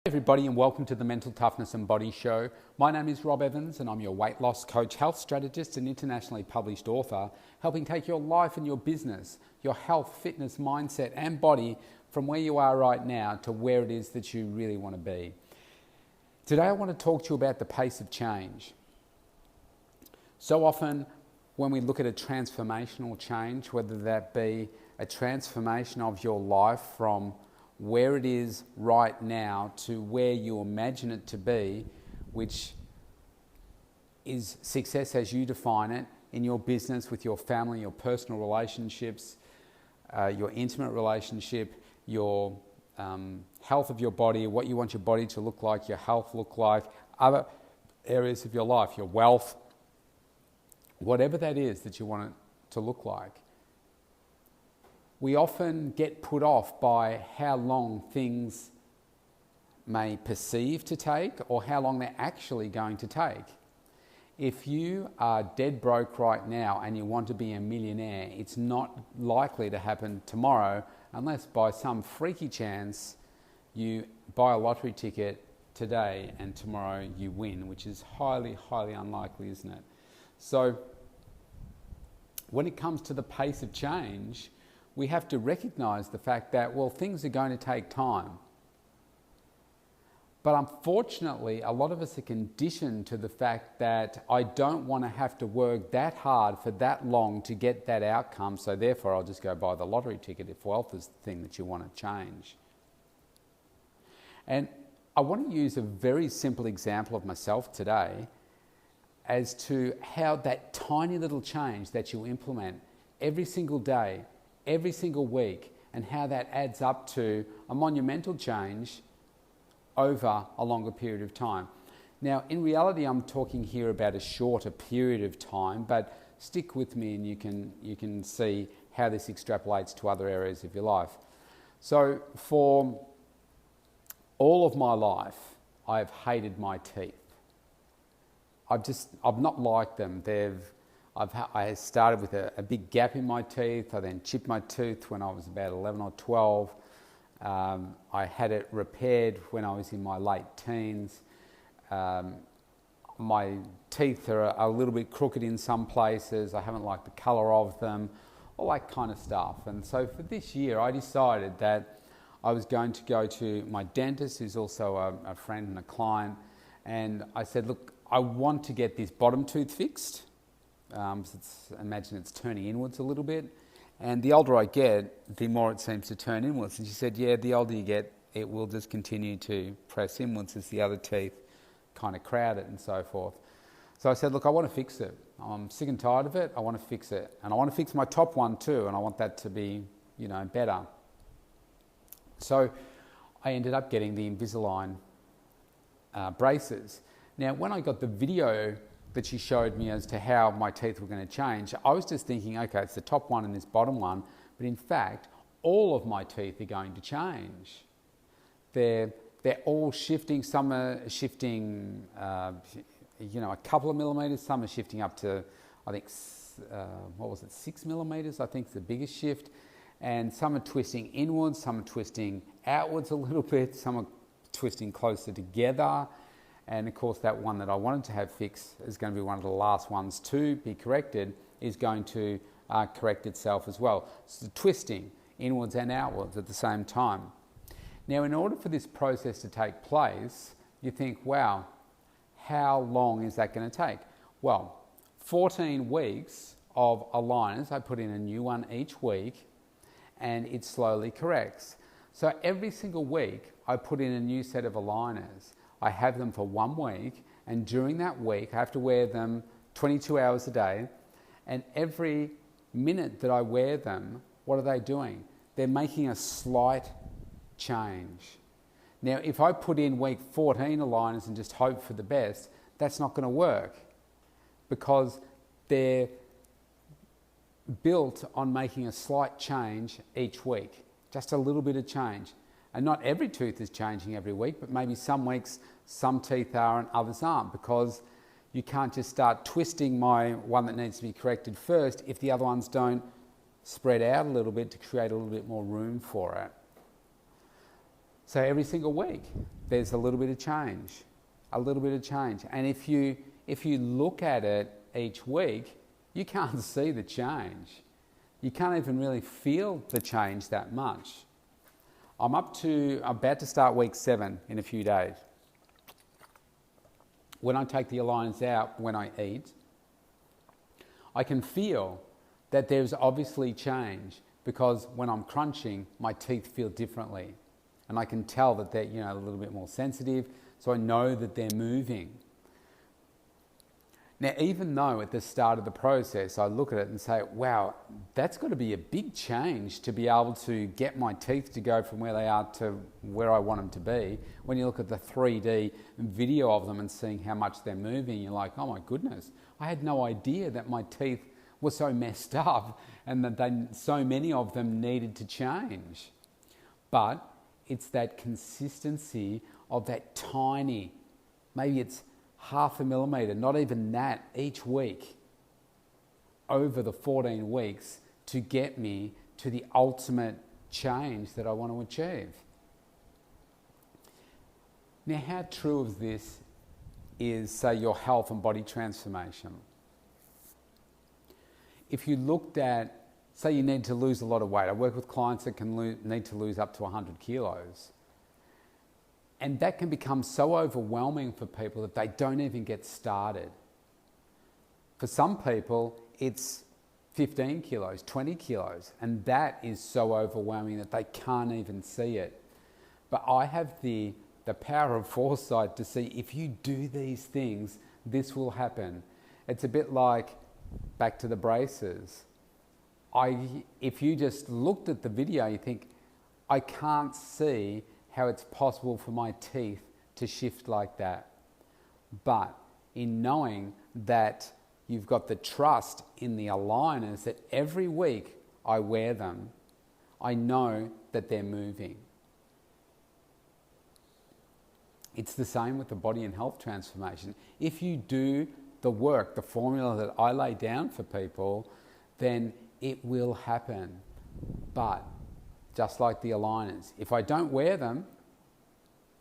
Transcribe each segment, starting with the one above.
Hey everybody, and welcome to the Mental Toughness and Body Show. My name is Rob Evans and I'm your weight loss coach, health strategist and internationally published author, helping take your life and your business, your health, fitness, mindset and body from where you are right now to where it is that you really want to be. Today I want to talk to you about the pace of change. So often when we look at a transformational change, whether that be a transformation of your life from where it is right now to where you imagine it to be, which is success as you define it in your business, with your family, your personal relationships, your intimate relationship, your health of your body, what you want your body to look like, your health look like, other areas of your life, your wealth, whatever that is that you want it to look like. We often get put off by how long things may perceive to take or how long they're actually going to take. If you are dead broke right now and you want to be a millionaire, it's not likely to happen tomorrow unless by some freaky chance you buy a lottery ticket today and tomorrow you win, which is highly, highly unlikely, isn't it? So when it comes to the pace of change, we have to recognise the fact that, well, things are going to take time. But unfortunately, a lot of us are conditioned to the fact that I don't want to have to work that hard for that long to get that outcome, so therefore I'll just go buy the lottery ticket if wealth is the thing that you want to change. And I want to use a very simple example of myself today as to how that tiny little change that you implement every single day, every single week, and how that adds up to a monumental change over a longer period of time. Now, in reality, I'm talking here about a shorter period of time, but stick with me and you can see how this extrapolates to other areas of your life. So, for all of my life, I've hated my teeth. I've not liked them. I started with a big gap in my teeth. I then chipped my tooth when I was about 11 or 12. I had it repaired when I was in my late teens. My teeth are a little bit crooked in some places. I haven't liked the colour of them, all that kind of stuff. And so for this year, I decided that I was going to go to my dentist, who's also a friend and a client. And I said, look, I want to get this bottom tooth fixed. Imagine it's turning inwards a little bit, and the older I get, the more it seems to turn inwards. And she said, yeah, the older you get, it will just continue to press inwards as the other teeth kind of crowd it and so forth. So I said, look, I want to fix it. I'm sick and tired of it. I want to fix it, and I want to fix my top one too, and I want that to be, better. So I ended up getting the Invisalign braces. Now, when I got the video that she showed me as to how my teeth were going to change, I was just thinking, okay, it's the top one and this bottom one, but in fact, all of my teeth are going to change. They're all shifting. Some are shifting, a couple of millimetres. Some are shifting up to, I think, 6 millimetres, I think is the biggest shift. And some are twisting inwards, some are twisting outwards a little bit, some are twisting closer together. And of course, that one that I wanted to have fixed is going to be one of the last ones to be corrected, is going to correct itself as well. So twisting inwards and outwards at the same time. Now, in order for this process to take place, you think, wow, how long is that going to take? Well, 14 weeks of aligners. I put in a new one each week and it slowly corrects. So every single week, I put in a new set of aligners. I have them for 1 week, and during that week I have to wear them 22 hours a day, and every minute that I wear them, what are they doing? They're making a slight change. Now, if I put in week 14 aligners and just hope for the best, that's not going to work, because they're built on making a slight change each week, just a little bit of change. And not every tooth is changing every week, but maybe some weeks some teeth are and others aren't, because you can't just start twisting my one that needs to be corrected first if the other ones don't spread out a little bit to create a little bit more room for it. So every single week, there's a little bit of change, And if you look at it each week, you can't see the change. You can't even really feel the change that much. I'm about to start week 7 in a few days. When I take the aligners out when I eat, I can feel that there's obviously change, because when I'm crunching, my teeth feel differently. And I can tell that they're a little bit more sensitive, so I know that they're moving. Now, even though at the start of the process, I look at it and say, wow, that's got to be a big change to be able to get my teeth to go from where they are to where I want them to be. When you look at the 3D video of them and seeing how much they're moving, you're like, oh my goodness, I had no idea that my teeth were so messed up and that so many of them needed to change. But it's that consistency of that tiny, maybe it's 0.5 millimetre, not even that, each week over the 14 weeks to get me to the ultimate change that I want to achieve. Now, how true of this is, say, your health and body transformation? If you looked at, say you need to lose a lot of weight, I work with clients that need to lose up to 100 kilos. And that can become so overwhelming for people that they don't even get started. For some people, it's 15 kilos, 20 kilos, and that is so overwhelming that they can't even see it. But I have the power of foresight to see, if you do these things, this will happen. It's a bit like back to the braces. If you just looked at the video, you think, I can't see how it's possible for my teeth to shift like that. But in knowing that you've got the trust in the aligners, that every week I wear them, I know that they're moving. It's the same with the body and health transformation. If you do the work, the formula that I lay down for people, then it will happen. But just like the aligners, if I don't wear them,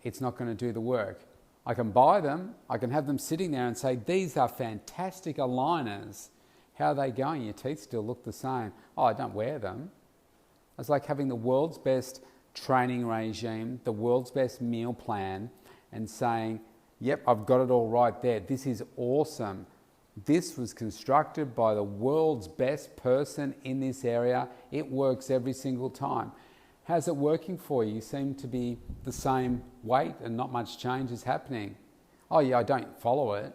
it's not going to do the work. I can buy them, I can have them sitting there and say, these are fantastic aligners. How are they going? Your teeth still look the same. Oh, I don't wear them. It's like having the world's best training regime, the world's best meal plan, and saying, yep, I've got it all right there. This is awesome. This was constructed by the world's best person in this area. It works every single time. How's it working for you? You seem to be the same weight and not much change is happening. Oh yeah, I don't follow it.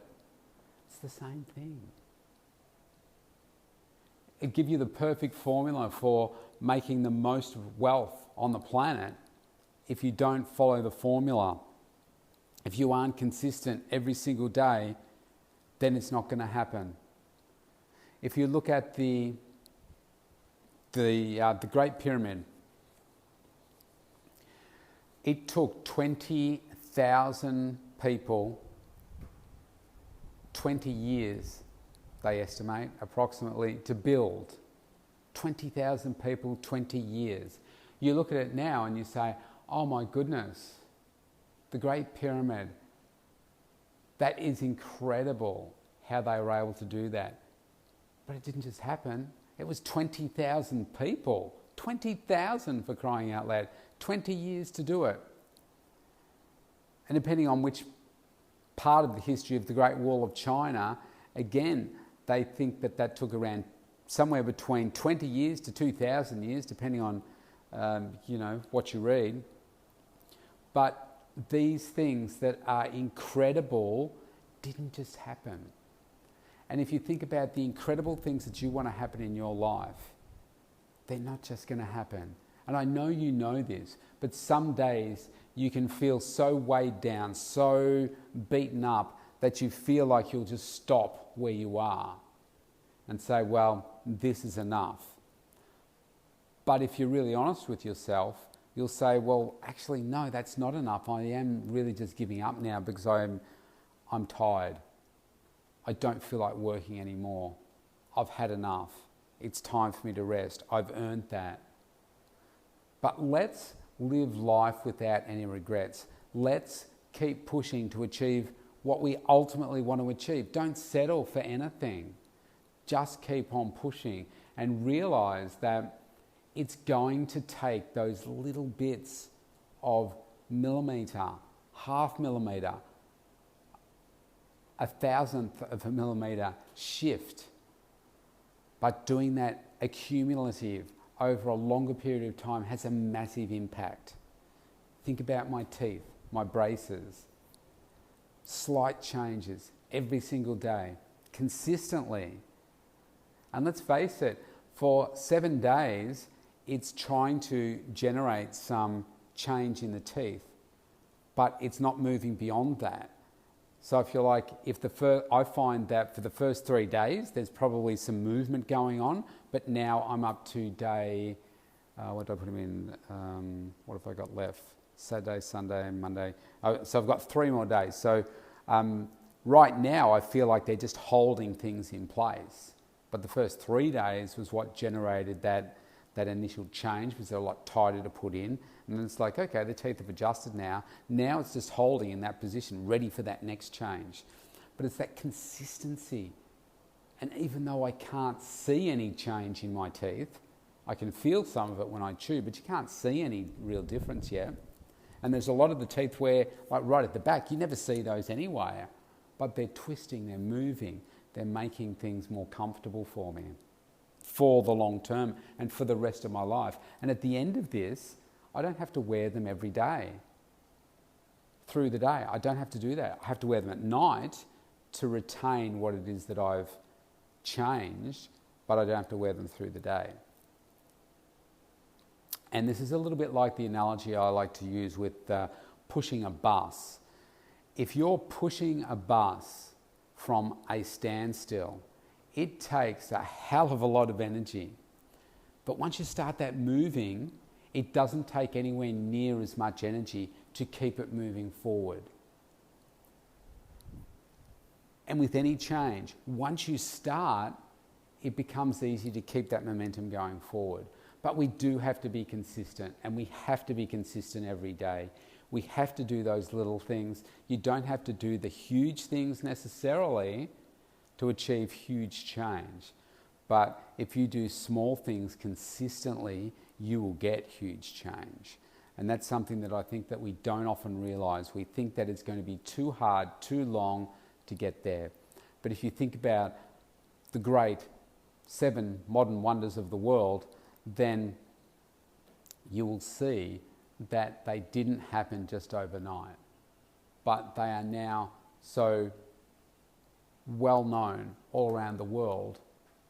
It's the same thing. It gives you the perfect formula for making the most wealth on the planet. If you don't follow the formula, if you aren't consistent every single day, then it's not going to happen. If you look at the Great Pyramid, it took 20,000 people 20 years, they estimate, approximately, to build. 20,000 people, 20 years. You look at it now and you say, oh my goodness, the Great Pyramid, that is incredible how they were able to do that. But it didn't just happen. It was 20,000 people. 20,000 for crying out loud. 20 years to do it. And depending on which part of the history of the Great Wall of China, again, they think that took around somewhere between 20 years to 2,000 years, depending on what you read. But these things that are incredible didn't just happen. And if you think about the incredible things that you want to happen in your life, they're not just going to happen. And I know you know this, but some days you can feel so weighed down, so beaten up, that you feel like you'll just stop where you are and say, well, this is enough. But if you're really honest with yourself, you'll say, well, actually, no, that's not enough. I am really just giving up now because I'm tired. I don't feel like working anymore. I've had enough. It's time for me to rest. I've earned that. But let's live life without any regrets. Let's keep pushing to achieve what we ultimately want to achieve. Don't settle for anything. Just keep on pushing and realize that it's going to take those little bits of millimetre, half millimetre, a thousandth of a millimetre shift. But doing that accumulative over a longer period of time has a massive impact. Think about my teeth, my braces. Slight changes every single day, consistently. And let's face it, for 7 days, it's trying to generate some change in the teeth, but it's not moving beyond that. So if you're like, I find that for the first 3 days, there's probably some movement going on, but now I'm up to day, what did I put them in? What have I got left? Saturday, Sunday, Monday. So I've got 3 more days. So right now I feel like they're just holding things in place. But the first 3 days was what generated that initial change, because they're a lot tighter to put in. And then it's like, okay, the teeth have adjusted now. Now it's just holding in that position, ready for that next change. But it's that consistency. And even though I can't see any change in my teeth, I can feel some of it when I chew, but you can't see any real difference yet. And there's a lot of the teeth where, like right at the back, you never see those anyway. But they're twisting, they're moving, they're making things more comfortable for me for the long term and for the rest of my life. And at the end of this, I don't have to wear them every day. Through the day, I don't have to do that. I have to wear them at night to retain what it is that I've changed, but I don't have to wear them through the day. And this is a little bit like the analogy I like to use with pushing a bus. If you're pushing a bus from a standstill, it takes a hell of a lot of energy. But once you start that moving, it doesn't take anywhere near as much energy to keep it moving forward. And with any change, once you start, it becomes easy to keep that momentum going forward. But we do have to be consistent, and we have to be consistent every day. We have to do those little things. You don't have to do the huge things necessarily to achieve huge change. But if you do small things consistently, you will get huge change. And that's something that I think that we don't often realise. We think that it's going to be too hard, too long to get there. But if you think about the great 7 modern wonders of the world, then you will see that they didn't happen just overnight. But they are now so well known all around the world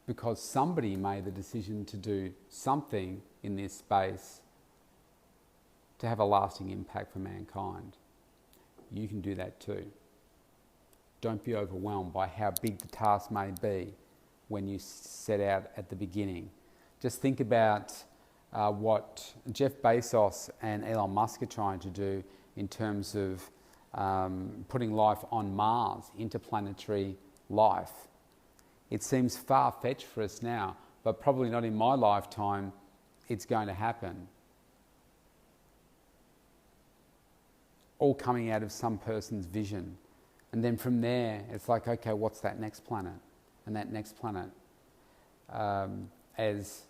because somebody made the decision to do something in this space to have a lasting impact for mankind. You can do that too. Don't be overwhelmed by how big the task may be when you set out at the beginning. Just think about what Jeff Bezos and Elon Musk are trying to do in terms of putting life on Mars, interplanetary life. It seems far-fetched for us now, but probably not in my lifetime it's going to happen. All coming out of some person's vision. And then from there, it's like, okay, what's that next planet? And that next planet. As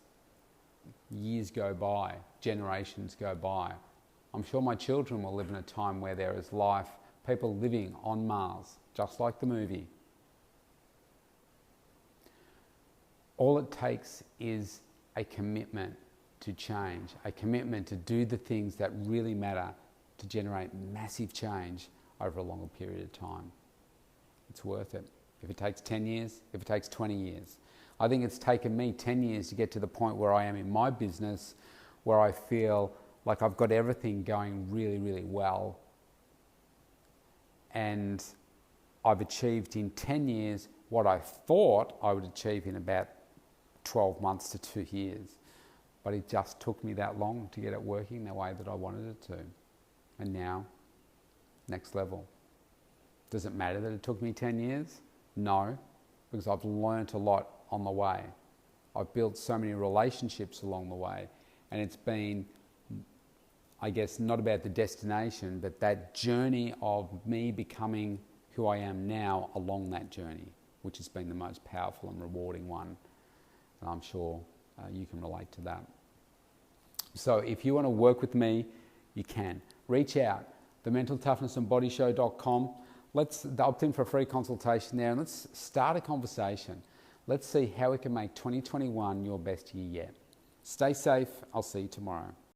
years go by, generations go by, I'm sure my children will live in a time where there is life, people living on Mars, just like the movie. All it takes is a commitment to change, a commitment to do the things that really matter to generate massive change over a longer period of time. It's worth it. If it takes 10 years, if it takes 20 years. I think it's taken me 10 years to get to the point where I am in my business, where I feel like I've got everything going really, really well. And I've achieved in 10 years what I thought I would achieve in about 12 months to 2 years. But it just took me that long to get it working the way that I wanted it to. And now, next level. Does it matter that it took me 10 years? No, because I've learnt a lot on the way. I've built so many relationships along the way, and it's been I guess, not about the destination, but that journey of me becoming who I am now along that journey, which has been the most powerful and rewarding one. And I'm sure you can relate to that. So if you want to work with me, you can. Reach out, thementaltoughnessandbodyshow.com. Let's opt in for a free consultation there and let's start a conversation. Let's see how we can make 2021 your best year yet. Stay safe. I'll see you tomorrow.